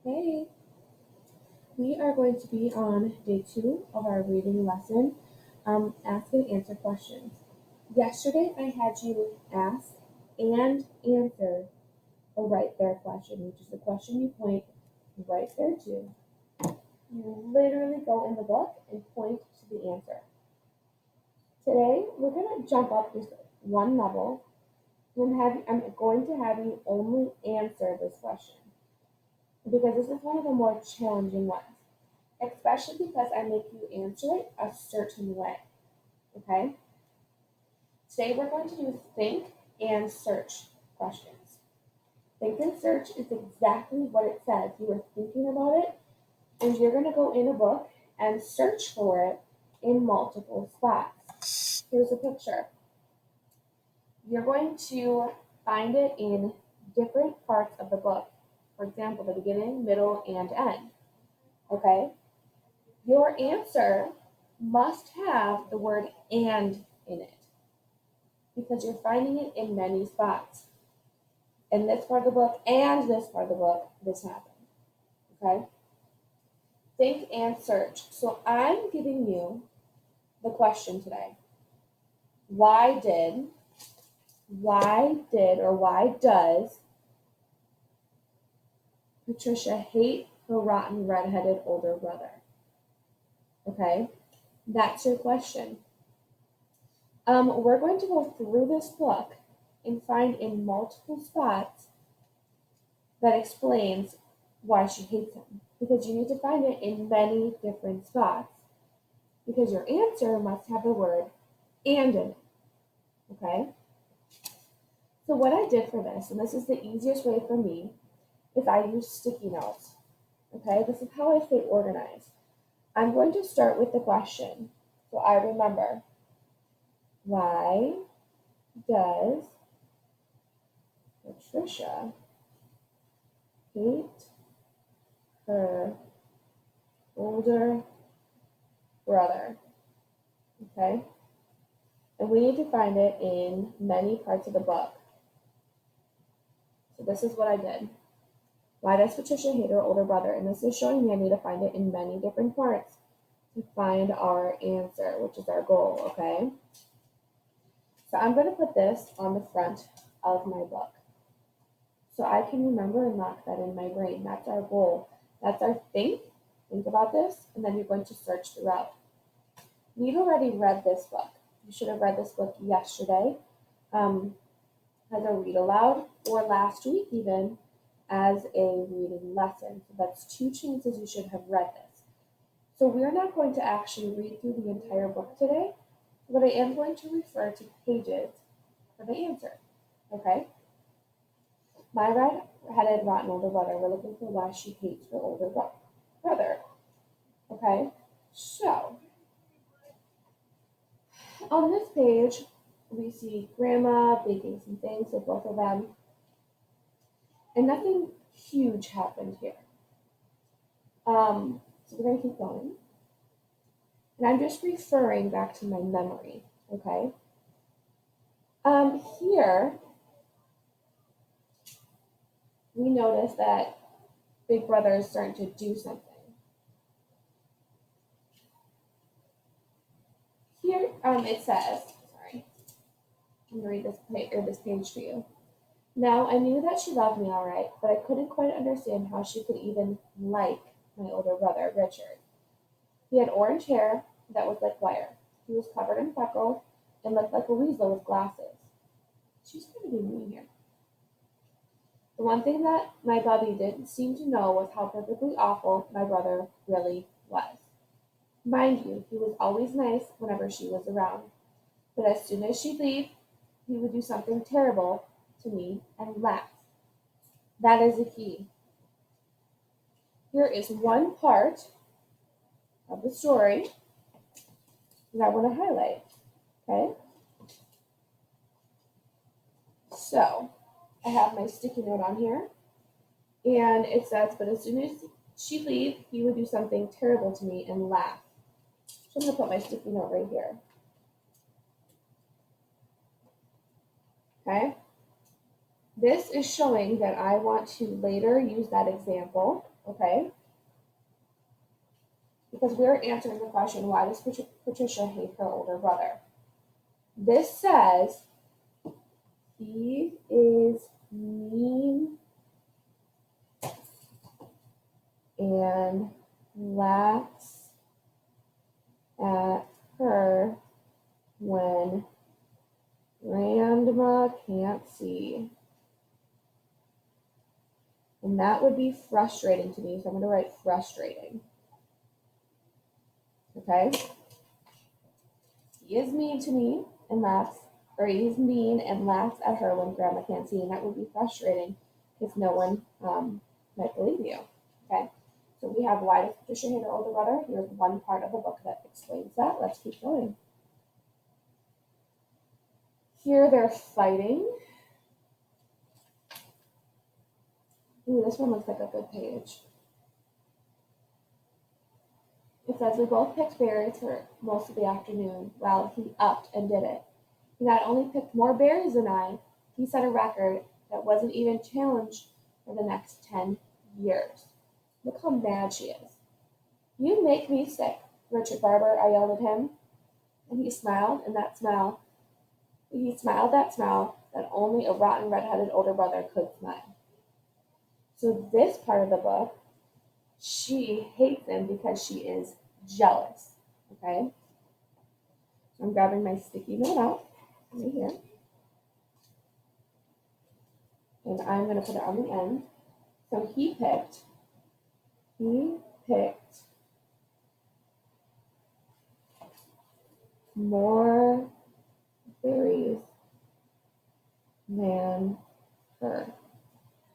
Hey, we are going to be on day 2 of our reading lesson, ask and answer questions. Yesterday I had you ask and answer a right there question, which is the question you point right there to. You literally go in the book and point to the answer. Today we're going to jump up just one level and I'm going to have you only answer this question because this is one of the more challenging ones, especially because I make you answer it a certain way. Okay? Today we're going to do think and search questions. Think and search is exactly what it says. You are thinking about it, and you're going to go in a book and search for it in multiple spots. Here's a picture. You're going to find it in different parts of the book. For example, the beginning, middle, and end. Okay? Your answer must have the word and in it because you're finding it in many spots. In this part of the book and this part of the book, this happened. Okay? Think and search. So I'm giving you the question today. Why or why does Patricia hate her rotten redheaded older brother? Okay? That's your question. We're going to go through this book and find in multiple spots that explains why she hates him. Because you need to find it in many different spots. Because your answer must have the word and in it. Okay? So what I did for this, and this is the easiest way for me, is I use sticky notes. Okay? This is how I stay organized. I'm going to start with the question. So I remember, why does Patricia hate her older brother? Okay? And we need to find it in many parts of the book. So this is what I did. Why does Patricia hate her older brother? And this is showing me I need to find it in many different parts to find our answer, which is our goal, okay? So I'm going to put this on the front of my book so I can remember and lock that in my brain. That's our goal. That's our think about this, and then you're going to search throughout. We've already read this book. You should have read this book yesterday as a read aloud, or last week even as a reading lesson. So that's 2 chances you should have read this. So we're not going to actually read through the entire book today, but I am going to refer to pages for the answer. Okay? My red-headed rotten older brother, we're looking for why she hates her older brother. Okay? So, on this page, we see Grandma baking some things with both of them, and nothing huge happened here. So we're going to keep going. And I'm just referring back to my memory, okay? Here, we notice that Big Brother is starting to do something. Here, it says, sorry, I'm going to read this page for you. Now, I knew that she loved me all right, but I couldn't quite understand how she could even like my older brother, Richard. He had orange hair that was like wire. He was covered in freckles and looked like a weasel with glasses. She's going to be mean here. The one thing that my Bubby didn't seem to know was how perfectly awful my brother really was. Mind you, he was always nice whenever she was around. But as soon as she'd leave, he would do something terrible to me and laugh. That is the key. Here is one part of the story that I want to highlight. Okay? So, I have my sticky note on here, and it says, but as soon as she'd leave, he would do something terrible to me and laugh. So I'm going to put my sticky note right here. Okay? This is showing that I want to later use that example, okay? Because we're answering the question, why does Patricia hate her older brother? This says he is mean and laughs at her when grandma can't see. And that would be frustrating to me, so I'm going to write frustrating. Okay? He is mean to me and laughs, or he's mean and laughs at her when grandma can't see, and that would be frustrating if no one might believe you. Okay? So we have why does Patricia hate her older brother? Here's one part of the book that explains that. Let's keep going. Here they're fighting. Ooh, this one looks like a good page. It says we both picked berries for most of the afternoon. Well, he upped and did it. He not only picked more berries than I, he set a record that wasn't even challenged for the next 10 years. Look how mad she is. You make me sick, Richard Barber, I yelled at him. And he smiled that smile that only a rotten red-headed older brother could smile. So this part of the book, she hates him because she is jealous. Okay? So I'm grabbing my sticky note out right here. And I'm going to put it on the end. So he picked more berries than her.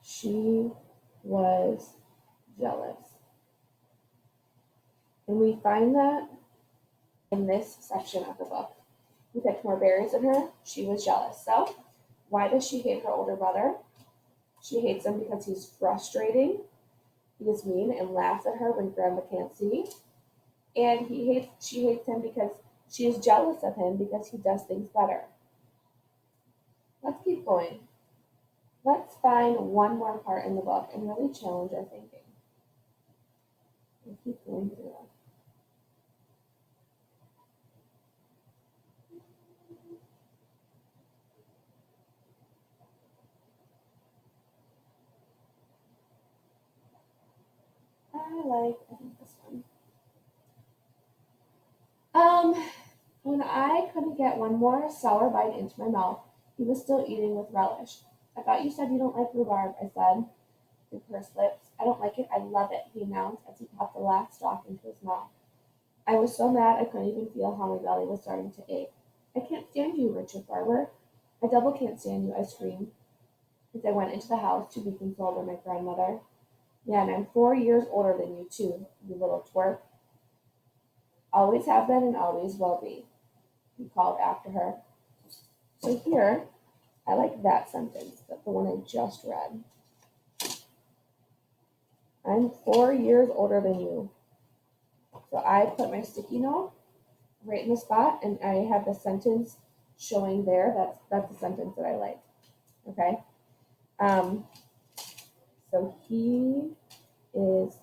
She was jealous. And we find that in this section of the book. He picked more berries than her. She was jealous. So, why does she hate her older brother? She hates him because he's frustrating. He is mean and laughs at her when grandma can't see. And she hates him because she is jealous of him because he does things better. Let's keep going. Let's find one more part in the book and really challenge our thinking. We'll keep going through it. I think this one. When I couldn't get one more sour bite into my mouth, he was still eating with relish. I thought you said you don't like rhubarb, I said, through pursed lips. I don't like it, I love it, he announced as he popped the last stalk into his mouth. I was so mad I couldn't even feel how my belly was starting to ache. I can't stand you, Richard Barber. I double can't stand you, I screamed as I went into the house to be consoled by my grandmother. Yeah, and I'm 4 years older than you, too, you little twerp. Always have been and always will be, he called after her. So here, I like that sentence, the one I just read. I'm 4 years older than you. So I put my sticky note right in the spot, and I have the sentence showing there. That's the sentence that I like. Okay. So he is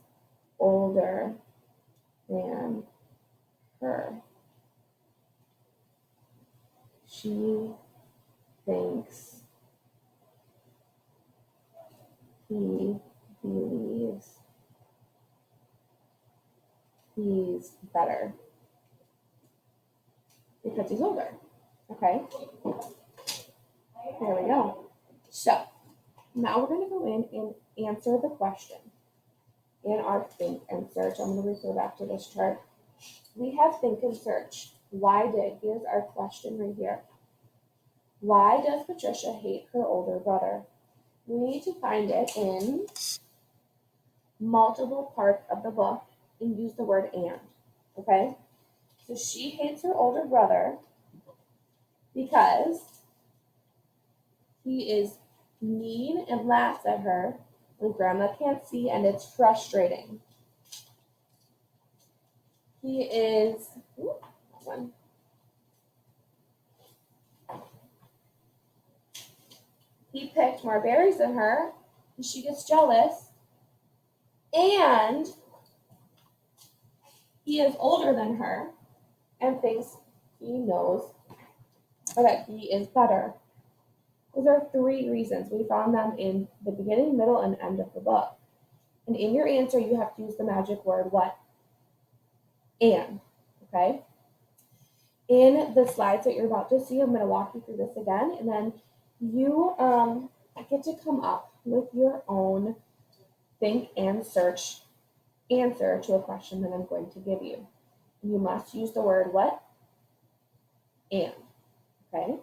older than her. She thinks he believes he's better because he's older. Okay. There we go. So now we're going to go in and answer the question in our think and search. I'm going to refer back to this chart. We have think and search. Here's our question right here. Why does Patricia hate her older brother? We need to find it in multiple parts of the book and use the word and. Okay? So she hates her older brother because he is mean and laughs at her when grandma can't see and it's frustrating. He is he picked more berries than her, and she gets jealous, and he is older than her and thinks he knows or that he is better. Those are 3 reasons. We found them in the beginning, middle, and end of the book. And in your answer, you have to use the magic word what? And. Okay? In the slides that you're about to see, I'm going to walk you through this again, and then you get to come up with your own think and search answer to a question that I'm going to give you. You must use the word what? And. Okay?